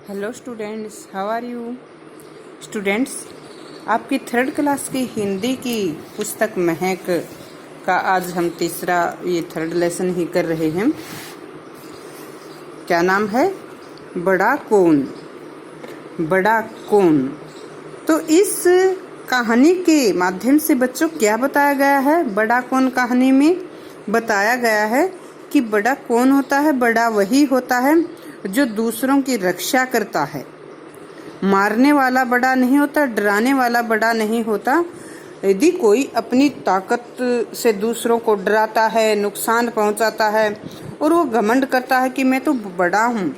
Hello students, how are you students. आपकी third class की हिंदी की पुस्तक महक का आज हम तीसरा ये थर्ड लेसन ही कर रहे हैं। क्या नाम है? बड़ा कौन। बड़ा कौन। तो इस कहानी के माध्यम से बच्चों क्या बताया गया है? बड़ा कौन कहानी में बताया गया है कि बड़ा कौन होता है। बड़ा वही होता है जो दूसरों की रक्षा करता है। मारने वाला बड़ा नहीं होता, डराने वाला बड़ा नहीं होता। यदि कोई अपनी ताकत से दूसरों को डराता है, नुकसान पहुंचाता है और वो घमंड करता है कि मैं तो बड़ा हूँ,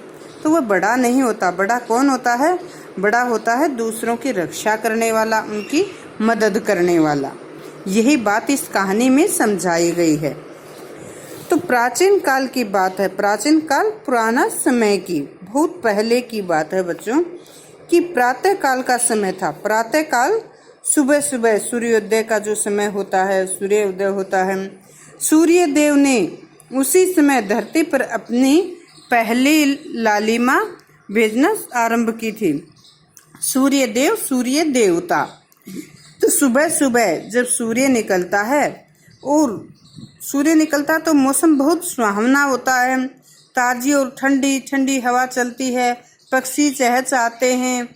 तो वह बड़ा नहीं होता। बड़ा कौन होता है? बड़ा होता है दूसरों की रक्षा करने वाला, उनकी मदद करने वाला। यही बात इस कहानी में समझाई गई है। तो प्राचीन काल की बात है। प्राचीन काल पुराना समय की, बहुत पहले की बात है बच्चों, कि प्रातः काल का समय था। प्रातः काल सुबह सुबह सूर्योदय का जो समय होता है, सूर्योदय होता है। सूर्य देव ने उसी समय धरती पर अपनी पहली लालिमा भेजना आरंभ की थी। सूर्य देव, सूर्य देवता। तो सुबह सुबह जब सूर्य निकलता है और सूर्य निकलता तो मौसम बहुत सुहावना होता है। ताजी और ठंडी ठंडी हवा चलती है, पक्षी चहचहाते हैं।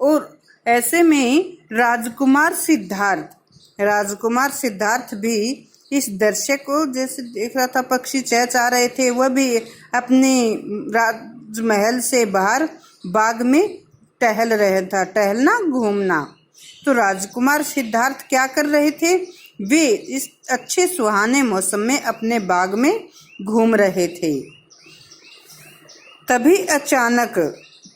और ऐसे में राजकुमार सिद्धार्थ भी इस दृश्य को जैसे देख रहा था। पक्षी चहचहा रहे थे, वह भी अपने राजमहल से बाहर बाग में टहल रहे था। टहलना, घूमना। तो राजकुमार सिद्धार्थ क्या कर रहे थे? वे इस अच्छे सुहाने मौसम में अपने बाग में घूम रहे थे। तभी अचानक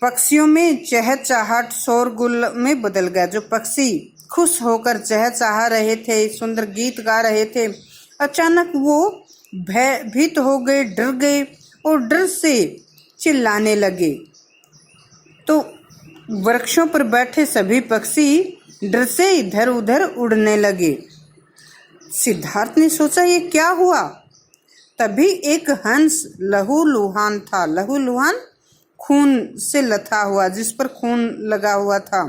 पक्षियों में चहचहाट शोरगुल में बदल गया। जो पक्षी खुश होकर चहचहा रहे थे, सुंदर गीत गा रहे थे, अचानक वो भयभीत हो गए, डर गए और डर से चिल्लाने लगे। तो वृक्षों पर बैठे सभी पक्षी डर से इधर उधर उड़ने लगे। सिद्धार्थ ने सोचा ये क्या हुआ? तभी एक हंस लहूलुहान था। लहूलुहान खून से लथा हुआ, जिस पर खून लगा हुआ था।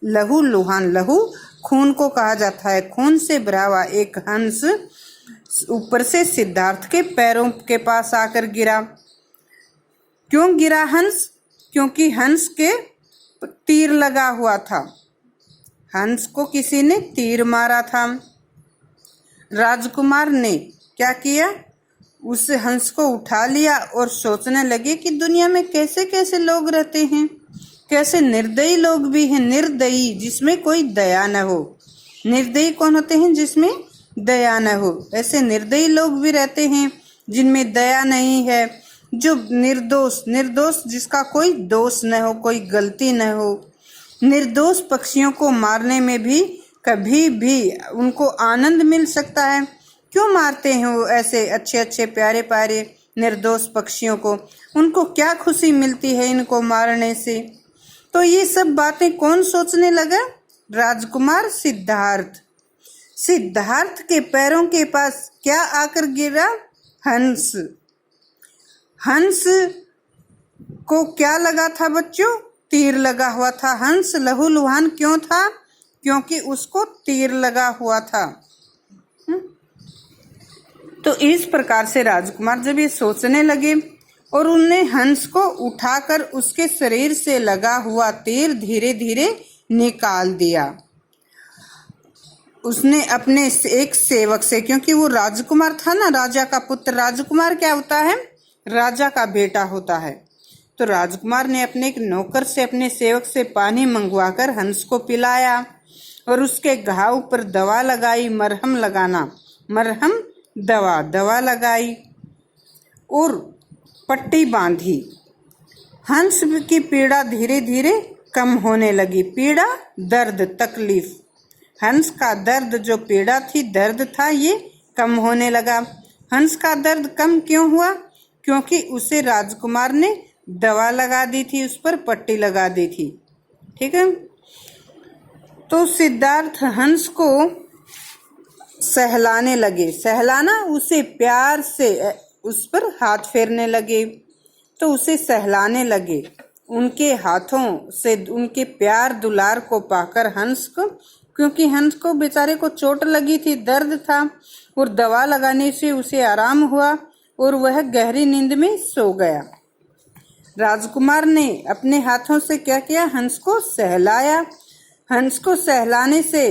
लहूलुहान, लहू खून को कहा जाता है। खून से भरा हुआ एक हंस ऊपर से सिद्धार्थ के पैरों के पास आकर गिरा। क्यों गिरा हंस? क्योंकि हंस के तीर लगा हुआ था। हंस को किसी ने तीर मारा था। राजकुमार ने क्या किया? उस हंस को उठा लिया और सोचने लगे कि दुनिया में कैसे कैसे लोग रहते हैं, कैसे निर्दयी लोग भी हैं। निर्दयी, जिसमें कोई दया न हो। निर्दयी कौन होते हैं? जिसमें दया न हो। ऐसे निर्दयी लोग भी रहते हैं जिनमें दया नहीं है। जो निर्दोष जिसका कोई दोष न हो, कोई गलती न हो। निर्दोष पक्षियों को मारने में भी कभी भी उनको आनंद मिल सकता है। क्यों मारते हैं वो ऐसे अच्छे अच्छे प्यारे प्यारे निर्दोष पक्षियों को? उनको क्या खुशी मिलती है इनको मारने से? तो ये सब बातें कौन सोचने लगा? राजकुमार सिद्धार्थ। सिद्धार्थ के पैरों के पास क्या आकर गिरा? हंस। हंस को क्या लगा था बच्चों? तीर लगा हुआ था। हंस लहूलुहान क्यों था? क्योंकि उसको तीर लगा हुआ था। तो इस प्रकार से राजकुमार जब ये सोचने लगे और उनने हंस को उठाकर उसके शरीर से लगा हुआ तीर धीरे धीरे निकाल दिया। उसने अपने एक सेवक से, क्योंकि वो राजकुमार था ना, राजा का पुत्र। राजकुमार क्या होता है? राजा का बेटा होता है। तो राजकुमार ने अपने एक नौकर से, अपने सेवक से पानी मंगवाकर हंस को पिलाया और उसके घाव पर दवा लगाई। मरहम लगाना, मरहम दवा लगाई और पट्टी बांधी। हंस की पीड़ा धीरे धीरे कम होने लगी। पीड़ा, दर्द, तकलीफ। हंस का दर्द, जो पीड़ा थी, दर्द था, ये कम होने लगा। हंस का दर्द कम क्यों हुआ? क्योंकि उसे राजकुमार ने दवा लगा दी थी, उस पर पट्टी लगा दी थी। ठीक है। तो सिद्धार्थ हंस को सहलाने लगे। सहलाना, उसे प्यार से उस पर हाथ फेरने लगे। तो उसे सहलाने लगे। उनके हाथों से उनके प्यार दुलार को पाकर हंस को, क्योंकि हंस को बेचारे को चोट लगी थी, दर्द था, और दवा लगाने से उसे आराम हुआ और वह गहरी नींद में सो गया। राजकुमार ने अपने हाथों से क्या किया? हंस को सहलाया। हंस को सहलाने से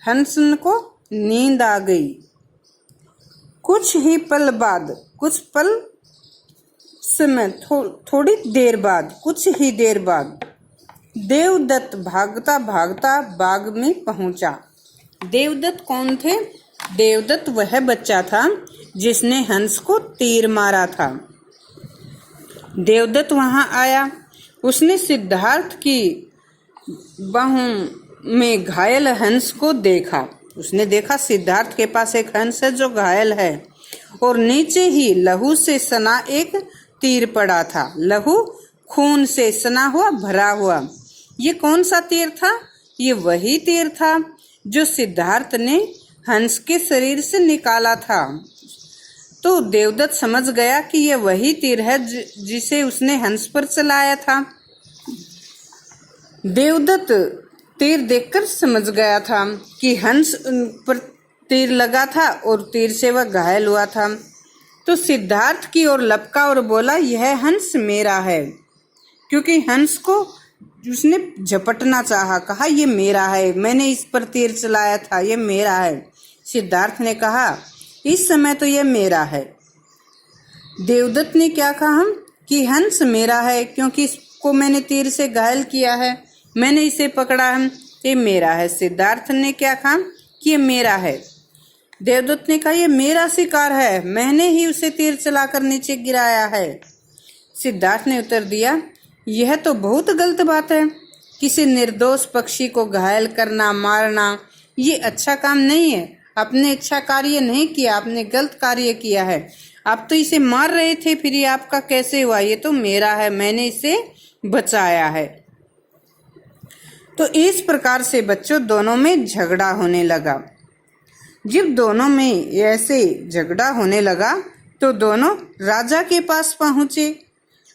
हंस को नींद आ गई। कुछ ही देर बाद देवदत्त भागता भागता बाग में पहुंचा। देवदत्त कौन थे? देवदत्त वह बच्चा था जिसने हंस को तीर मारा था। देवदत्त वहां आया। उसने सिद्धार्थ की बाहों में घायल हंस को देखा। उसने देखा सिद्धार्थ के पास एक हंस है जो घायल है और नीचे ही लहू से सना एक तीर पड़ा था। लहू खून से सना हुआ, भरा हुआ। ये कौन सा तीर था? ये वही तीर था जो सिद्धार्थ ने हंस के शरीर से निकाला था। तो देवदत्त समझ गया कि यह वही तीर है जिसे उसने हंस पर चलाया था। देवदत्त तीर देखकर समझ गया था कि हंस पर तीर लगा था और तीर से वह घायल हुआ था। तो सिद्धार्थ की ओर लपका और बोला, यह हंस मेरा है। क्योंकि हंस को उसने झपटना चाहा, कहा ये मेरा है, मैंने इस पर तीर चलाया था, ये मेरा है। सिद्धार्थ ने कहा इस समय तो ये मेरा है। देवदत्त ने क्या कहा कि हंस मेरा है क्योंकि इसको मैंने तीर से घायल किया है, मैंने इसे पकड़ा है, ये मेरा है। सिद्धार्थ ने क्या कहा कि ये मेरा है। देवदत्त ने कहा ये मेरा शिकार है, मैंने ही उसे तीर चलाकर नीचे गिराया है। सिद्धार्थ ने उत्तर दिया यह तो बहुत गलत बात है। किसी निर्दोष पक्षी को घायल करना, मारना ये अच्छा काम नहीं है। आपने अच्छा कार्य नहीं किया, आपने गलत कार्य किया है। आप तो इसे मार रहे थे, फिर ये आपका कैसे हुआ? ये तो मेरा है, मैंने इसे बचाया है। तो इस प्रकार से बच्चों दोनों में झगड़ा होने लगा। जब दोनों में ऐसे झगड़ा होने लगा तो दोनों राजा के पास पहुंचे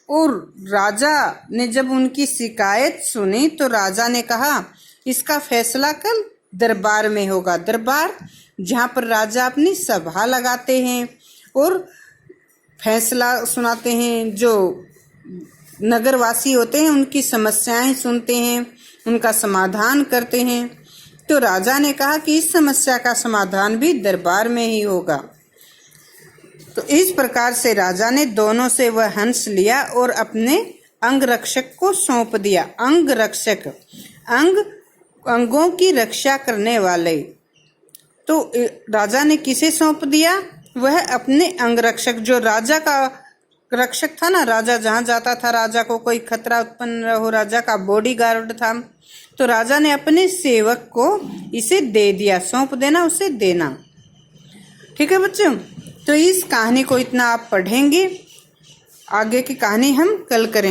और राजा ने जब उनकी शिकायत सुनी तो राजा ने कहा इसका फैसला कल दरबार में होगा। दरबार जहाँ पर राजा अपनी सभा लगाते हैं और फैसला सुनाते हैं, जो नगरवासी होते हैं उनकी समस्याएं सुनते हैं, उनका समाधान करते हैं। तो राजा ने कहा कि इस समस्या का समाधान भी दरबार में ही होगा। तो इस प्रकार से राजा ने दोनों से वह हंस लिया और अपने अंगरक्षक को सौंप दिया। अंगरक्षक, अंगों की रक्षा करने वाले। तो राजा ने किसे सौंप दिया? वह अपने अंगरक्षक, जो राजा का रक्षक था ना, राजा जहाँ जाता था, राजा को कोई खतरा उत्पन्न हो, राजा का बॉडीगार्ड था। तो राजा ने अपने सेवक को इसे दे दिया। सौंप देना, उसे देना। ठीक है बच्चों, तो इस कहानी को इतना आप पढ़ेंगे, आगे की कहानी हम कल करेंगे।